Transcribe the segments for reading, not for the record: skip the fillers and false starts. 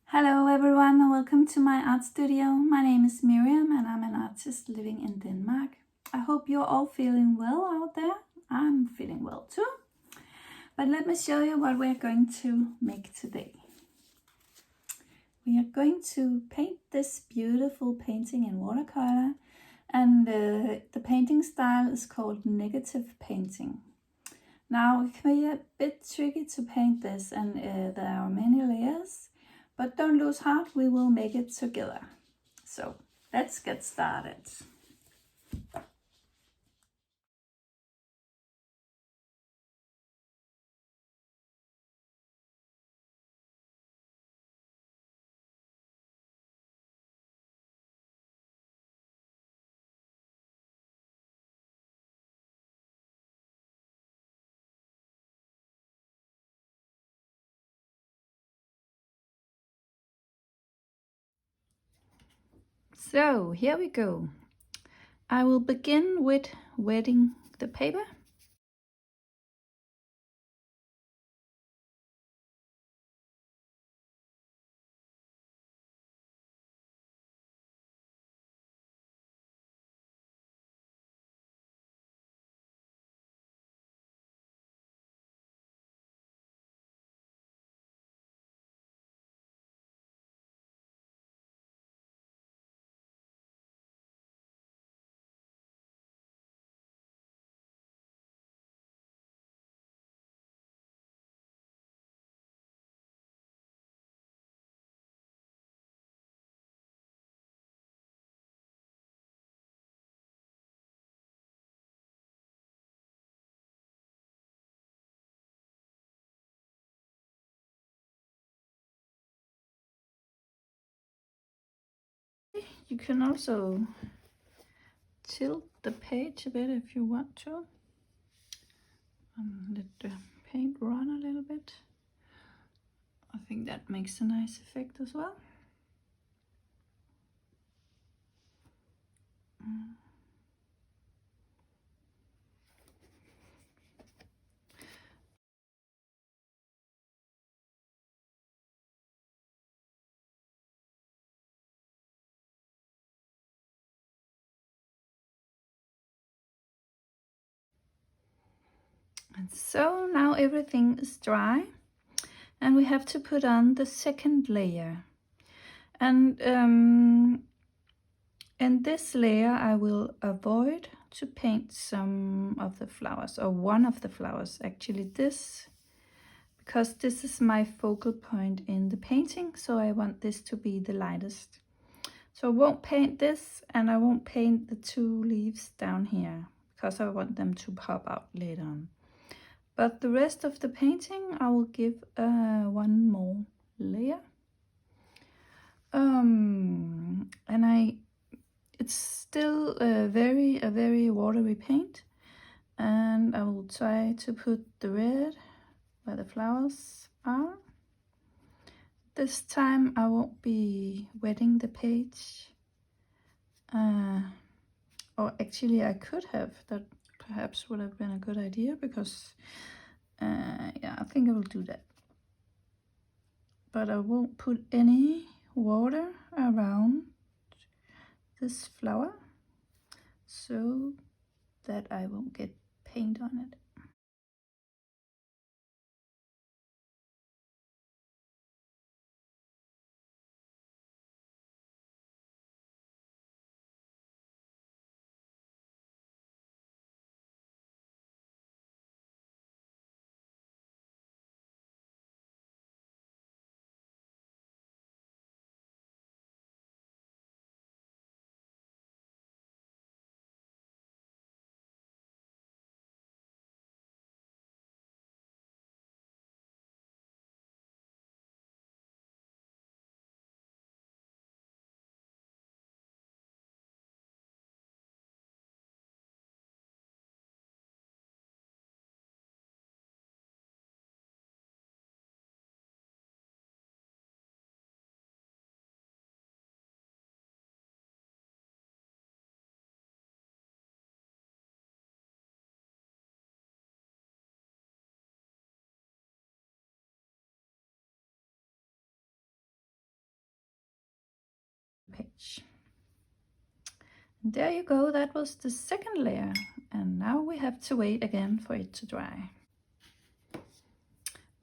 Hello everyone and welcome to my art studio. My name is Miriam and I'm an artist living in Denmark. I hope you're all feeling well out there. I'm feeling well too. But let me show you what we're going to make today. We are going to paint this beautiful painting in watercolor, and the painting style is called negative painting. Now it can be a bit tricky to paint this, and there are many layers. But don't lose heart, we will make it together. So let's get started. So here we go. I will begin with wetting the paper. You can also tilt the page a bit if you want to. And let the paint run a little bit. I think that makes a nice effect as well. And so now everything is dry and we have to put on the second layer. And in this layer I will avoid to paint some of the flowers, or one of the flowers actually, this, because this is my focal point in the painting, so I want this to be the lightest. So I won't paint this, and I won't paint the two leaves down here because I want them to pop out later on. But the rest of the painting I will give one more layer. And it's still a very watery paint, and I will try to put the red where the flowers are. This time I won't be wetting the page, or actually I could have. That perhaps would have been a good idea, because yeah, I think I will do that. But I won't put any water around this flower so that I won't get paint on it. page. And there you go, that was the second layer. And now we have to wait again for it to dry.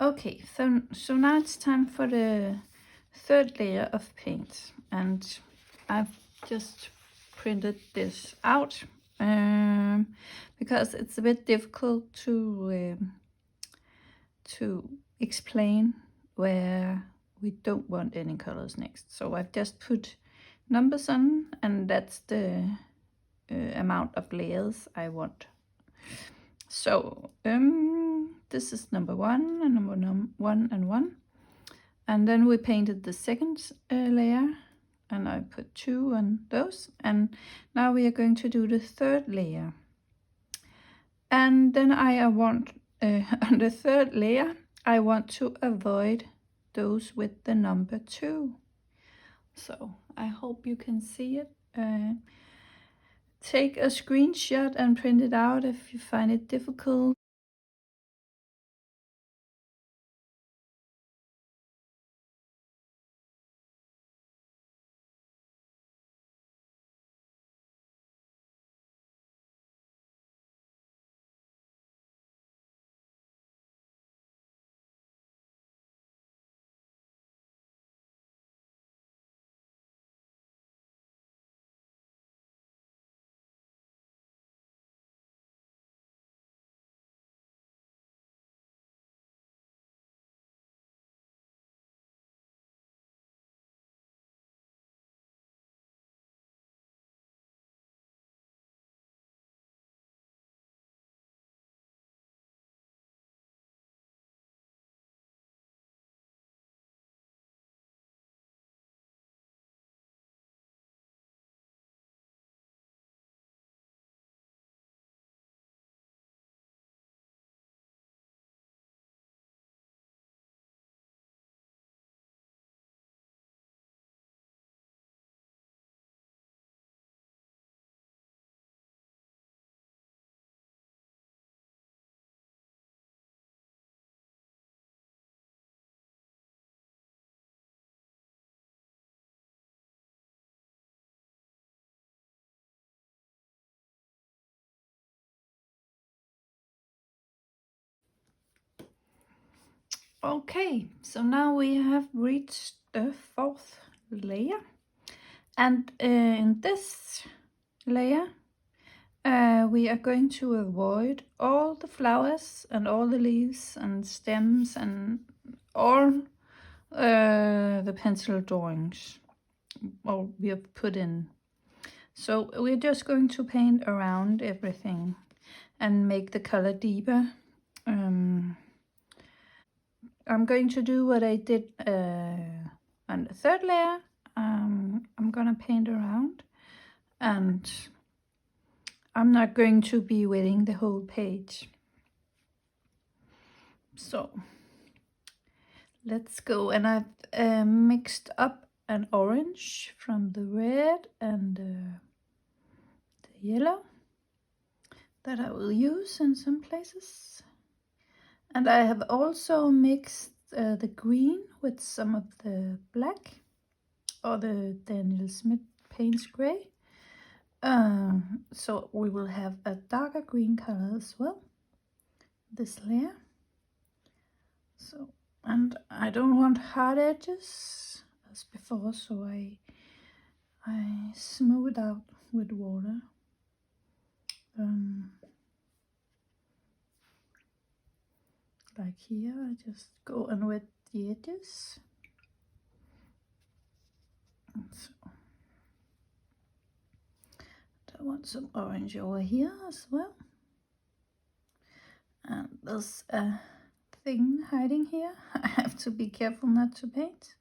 Okay, so now it's time for the third layer of paint. And I've just printed this out because it's a bit difficult to explain where we don't want any colors next. So I've just put numbers on, and that's the amount of layers I want. So this is number 1 and number 1 and 1. And then we painted the second layer, and I put 2 on those. And now we are going to do the third layer. And then I want, on the third layer, I want to avoid those with the number 2. So I hope you can see it. Take a screenshot and print it out if you find it difficult. Okay, so now we have reached the fourth layer, and in this layer we are going to avoid all the flowers and all the leaves and stems and all the pencil drawings we have put in. So we're just going to paint around everything and make the color deeper. I'm going to do what I did on the third layer. I'm gonna paint around, and I'm not going to be wetting the whole page. So let's go. And I've mixed up an orange from the red and the yellow that I will use in some places. And I have also mixed the green with some of the black, or the Daniel Smith Paints Gray. So we will have a darker green color as well, this layer. So, and I don't want hard edges as before, so I smooth out with water. Like here, I just go and wet the edges. So, I want some orange over here as well. And there's a thing hiding here. I have to be careful not to paint.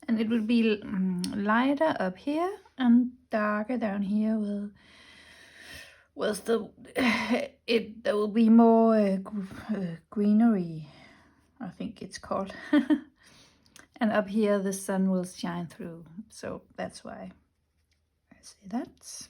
And it will be lighter up here and darker down here with the there will be more greenery, I think it's called. And up here the sun will shine through, so that's why I say that.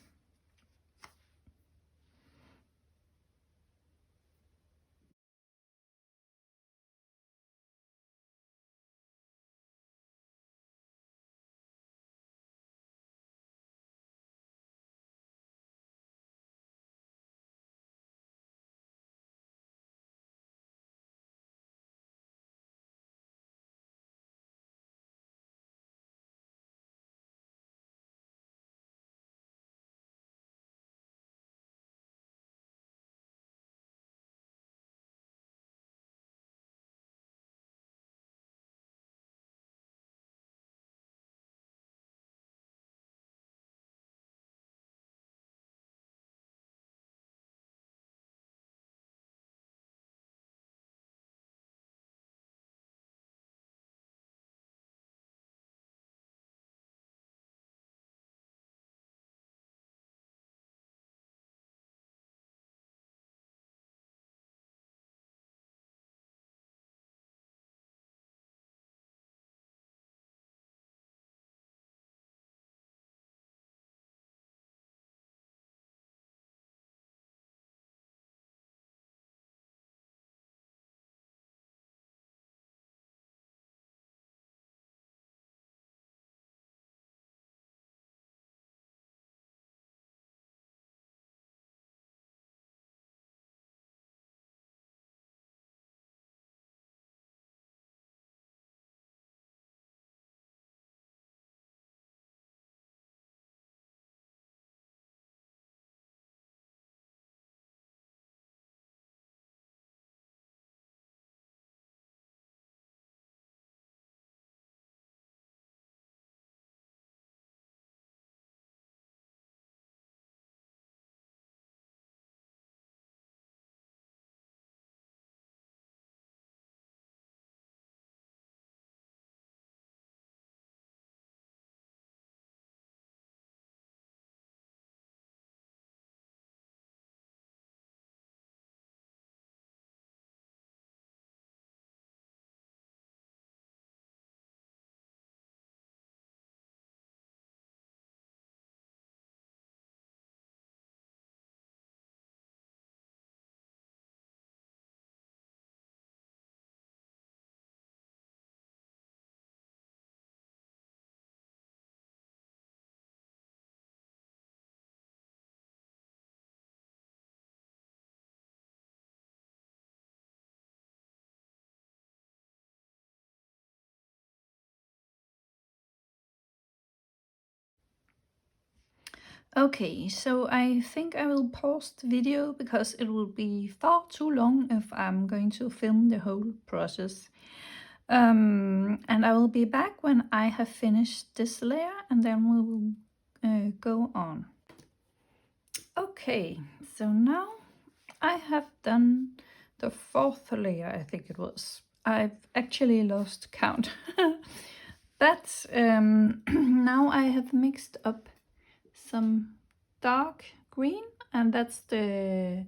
Okay, so I think I will pause the video because it will be far too long if I'm going to film the whole process. And I will be back when I have finished this layer, and then we will go on. Okay, so now I have done the fourth layer, I think it was. I've actually lost count. That's now I have mixed up some dark green, and that's the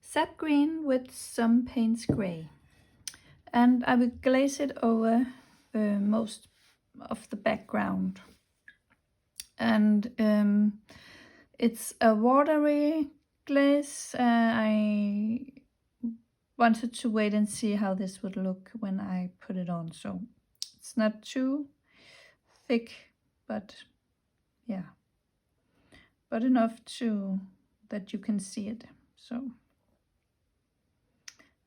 sap green with some Payne's gray. And I will glaze it over most of the background. And it's a watery glaze. I wanted to wait and see how this would look when I put it on. So it's not too thick, but yeah, but enough to that you can see it. So,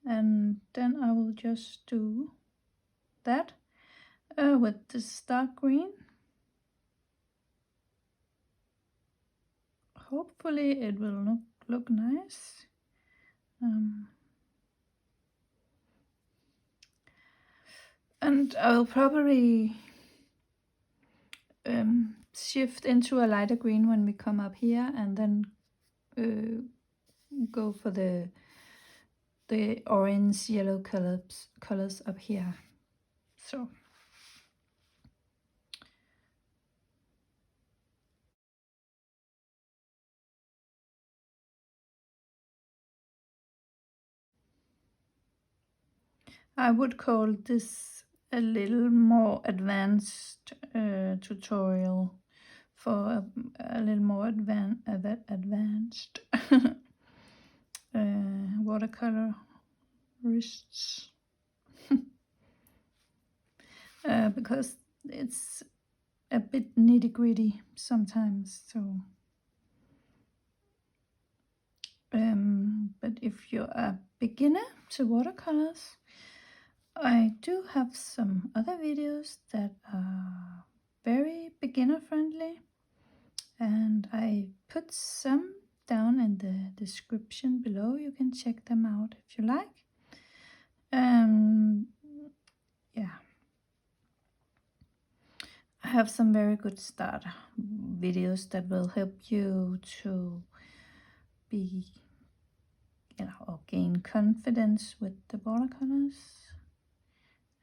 and then I will just do that with this dark green. Hopefully it will look nice. And I'll probably shift into a lighter green when we come up here, and then go for the orange yellow colors up here. So I would call this a little more advanced tutorial for a little more advanced watercolor wrists. Because it's a bit nitty-gritty sometimes. So, but if you're a beginner to watercolors, I do have some other videos that are very beginner friendly, and I put some down in the description below. You can check them out if you like. Yeah, I have some very good start videos that will help you to be, or gain confidence with the watercolors,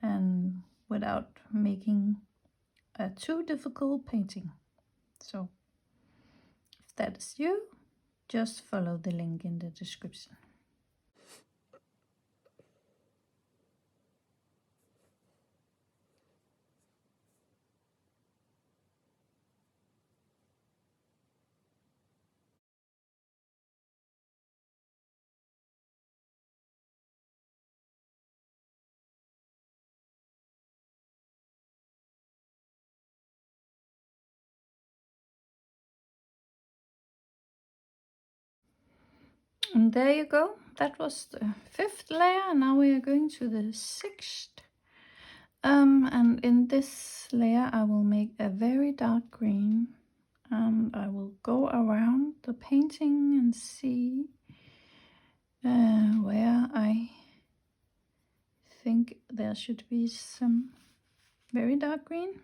and without making a too difficult painting. So if that is you, just follow the link in the description. And there you go. That was the 5th layer. Now we are going to the 6th. And in this layer I will make a very dark green, and I will go around the painting and see where I think there should be some very dark green.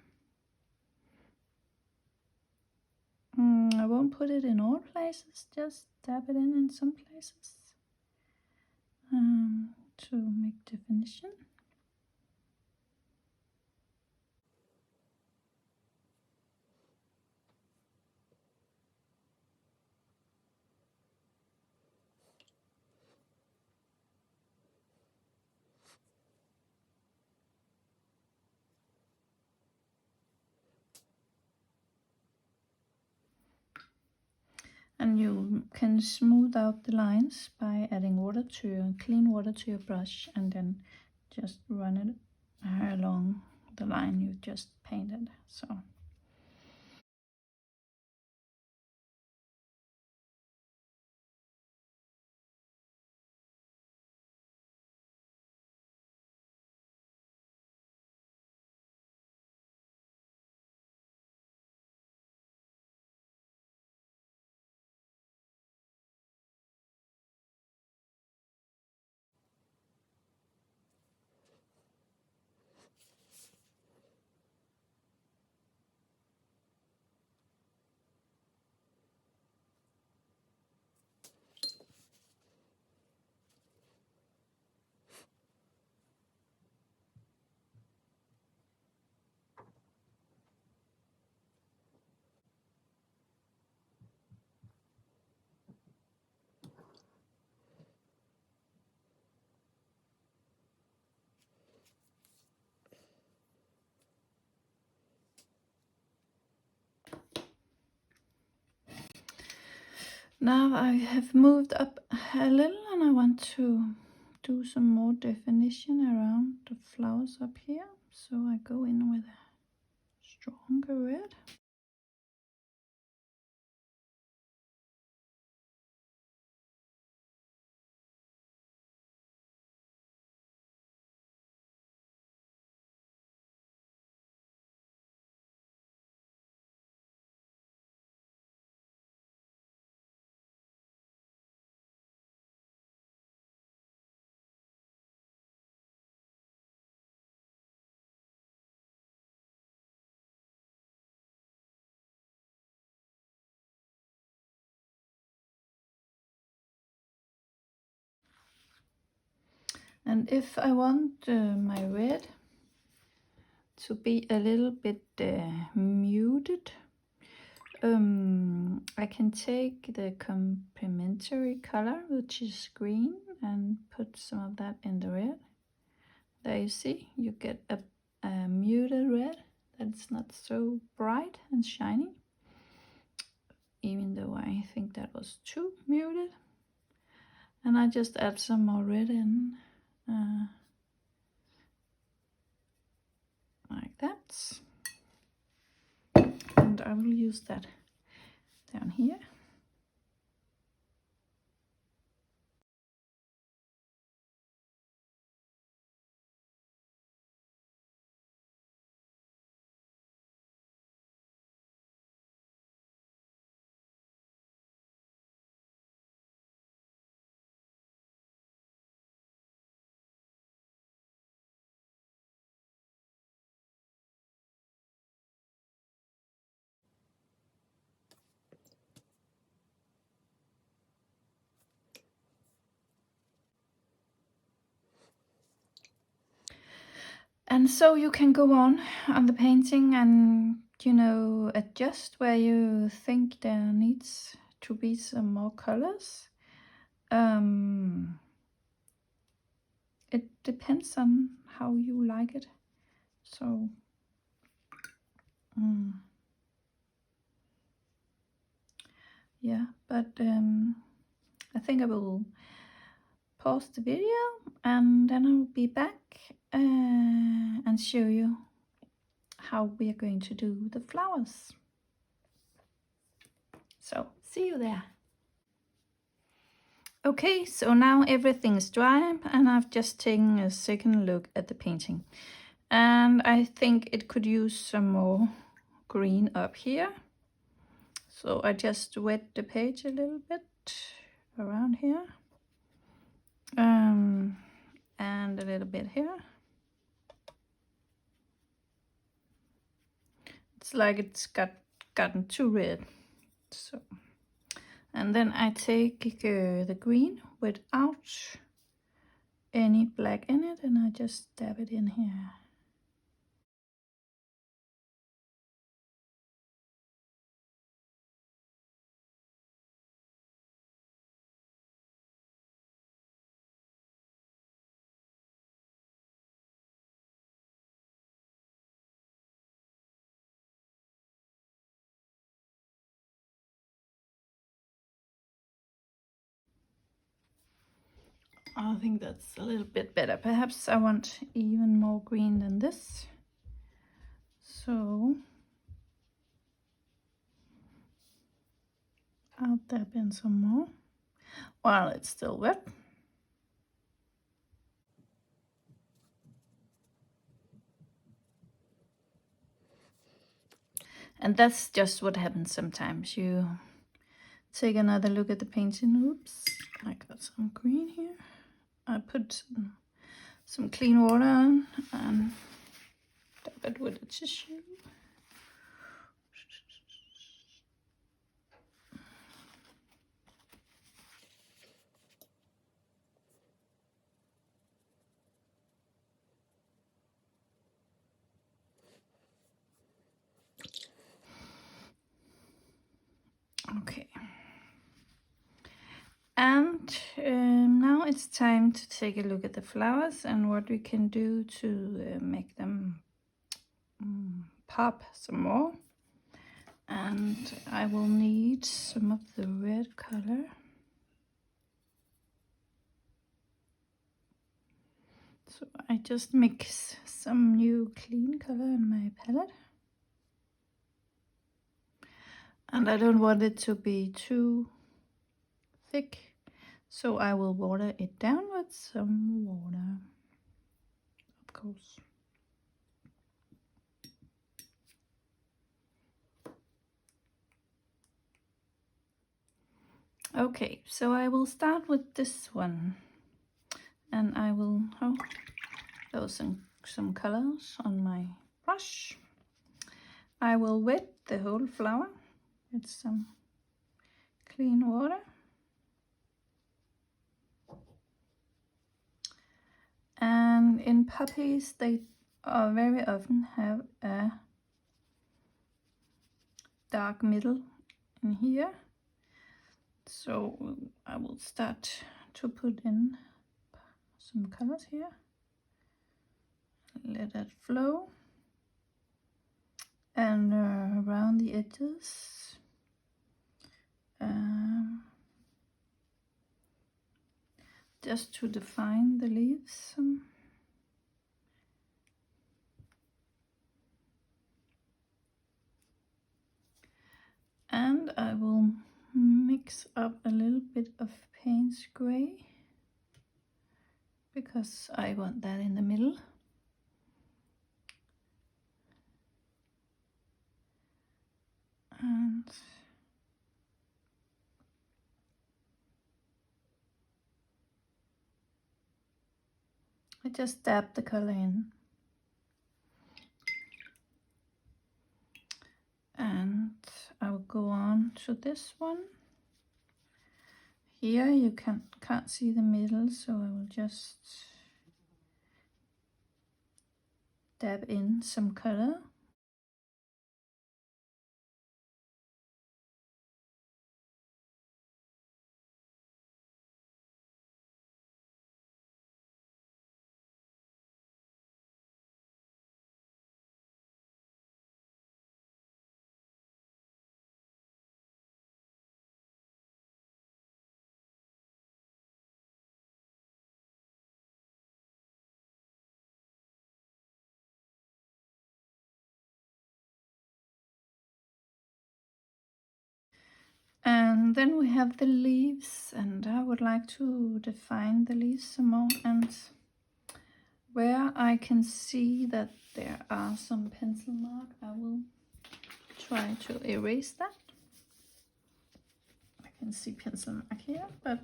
I won't put it in all places, just dab it in some places to make definition. And you can smooth out the lines by adding clean water to your brush, and then just run it along the line you just painted. So now I have moved up a little, and I want to do some more definition around the flowers up here. So I go in with a stronger red. And if I want my red to be a little bit muted, I can take the complementary color, which is green, and put some of that in the red. there you see, you get a muted red that's not so bright and shiny, even though I think that was too muted. And I just add some more red in, like that. And I will use that down here. And so you can go on the painting and, you know, adjust where you think there needs to be some more colors. It depends on how you like it. So, yeah, but I think I will pause the video and then I will be back and show you how we are going to do the flowers. So, see you there. Okay, so now everything is dry and I've just taken a second look at the painting. And I think it could use some more green up here. So I just wet the page a little bit around here. And a little bit here. It's like it's gotten too red. So, and then I take the green without any black in it and I just dab it in here. I think that's a little bit better. Perhaps I want even more green than this. So I'll dab in some more while it's still wet. And that's just what happens sometimes. You take another look at the painting. Oops, I got some green here. I put some clean water on and dab it with a tissue. Okay. And now it's time to take a look at the flowers and what we can do to make them pop some more. And I will need some of the red color. So I just mix some new clean color in my palette. And I don't want it to be too thick, so I will water it down with some water, of course. Okay, so I will start with this one, and I will throw some colors on my brush. I will wet the whole flower with some clean water. And in Poppies, they very often have a dark middle in here. So I will start to put in some colors here. let that flow. And around the edges, just to define the leaves. And I will mix up a little bit of Payne's gray because I want that in the middle. And I just dab the color in. And I will go on to this one. Here you can't see the middle, so I will just dab in some color. And then we have the leaves, and I would like to define the leaves some more. And where I can see that there are some pencil mark, I will try to erase that. I can see pencil mark here, but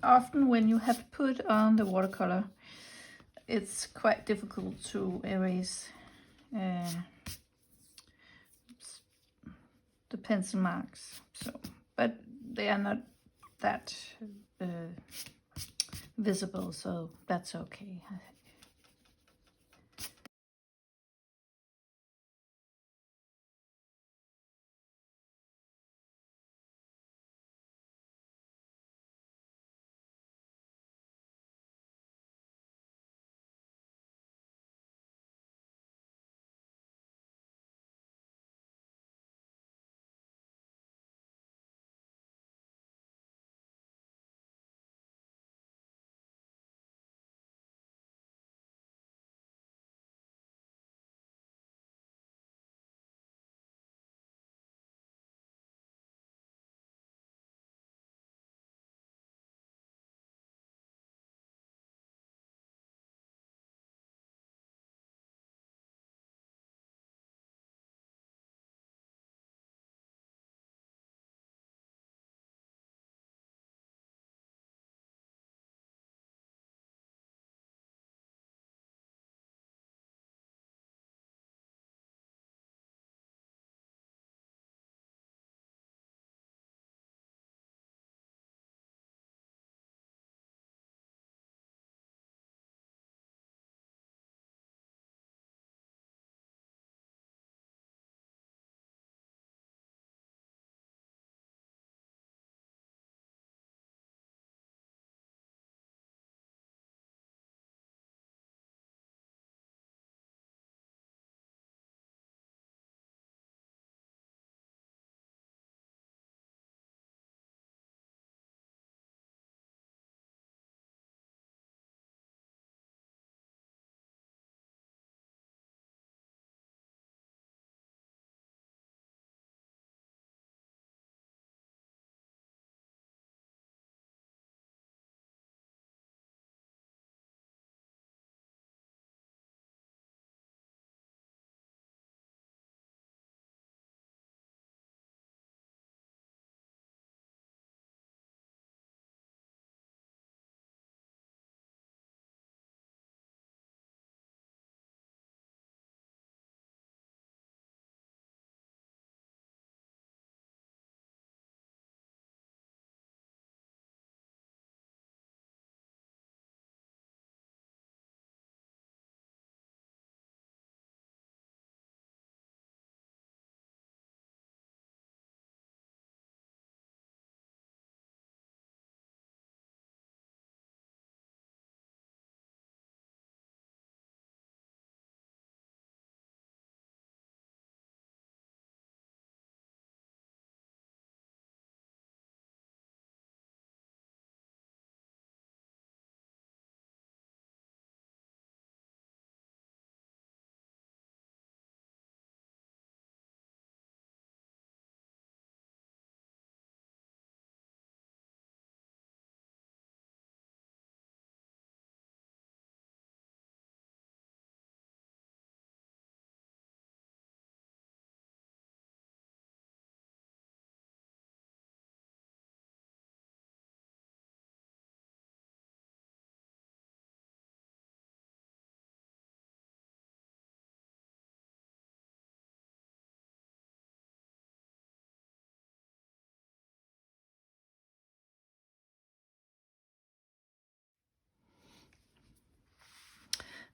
often when you have put on the watercolor, it's quite difficult to erase the pencil marks. So, but they are not that visible, so that's okay.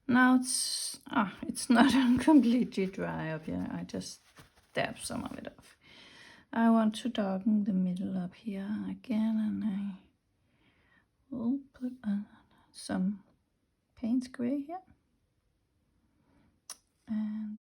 Now it's not completely dry up here. I just dab some of it off. I want to darken the middle up here again, and I will put some paint gray here. And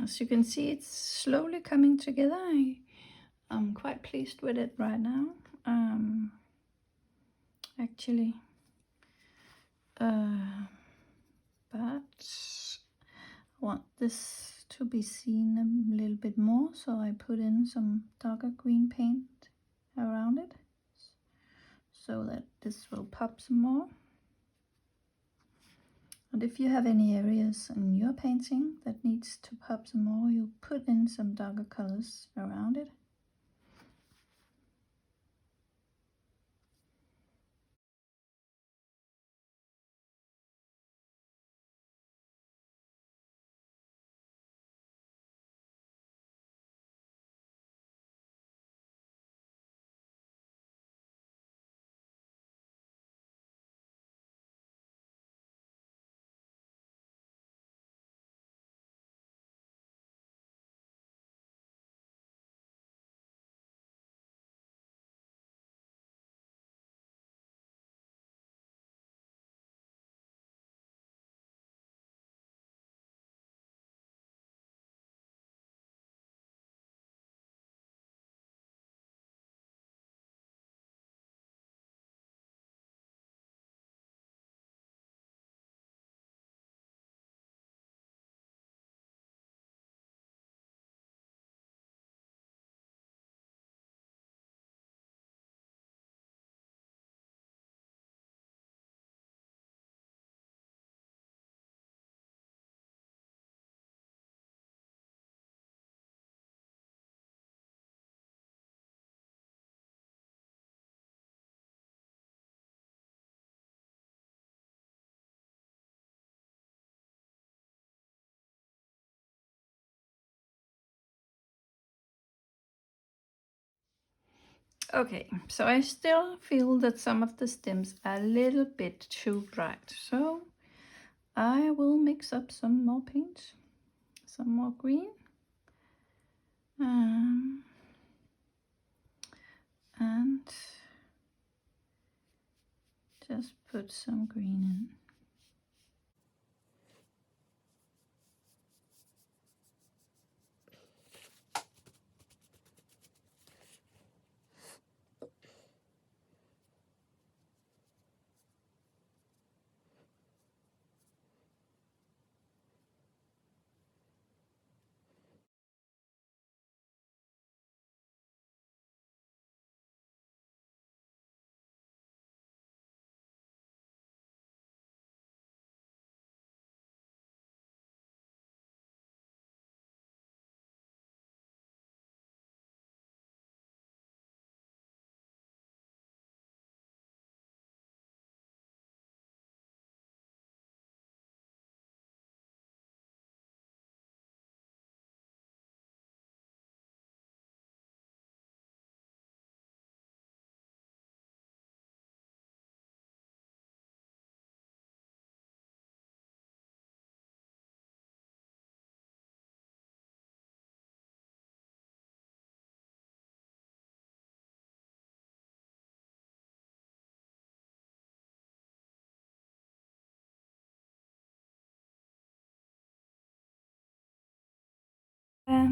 as you can see, it's slowly coming together. I'm quite pleased with it right now. Actually, but I want this to be seen a little bit more, so I put in some darker green paint around it so that this will pop some more. And if you have any areas in your painting that needs to pop some more, you put in some darker colors around it. Okay, so I still feel that some of the stems are a little bit too bright, so I will mix up some more paint, some more green, and just put some green in.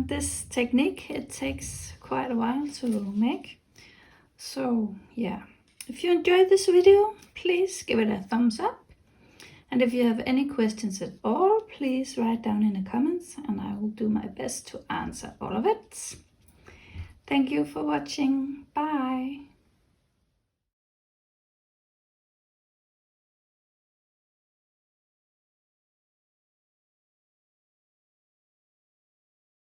this technique, it takes quite a while to make. So yeah, if you enjoyed this video, please give it a thumbs up. And if you have any questions at all, please write down in the comments and I will do my best to answer all of it. Thank you for watching. Bye.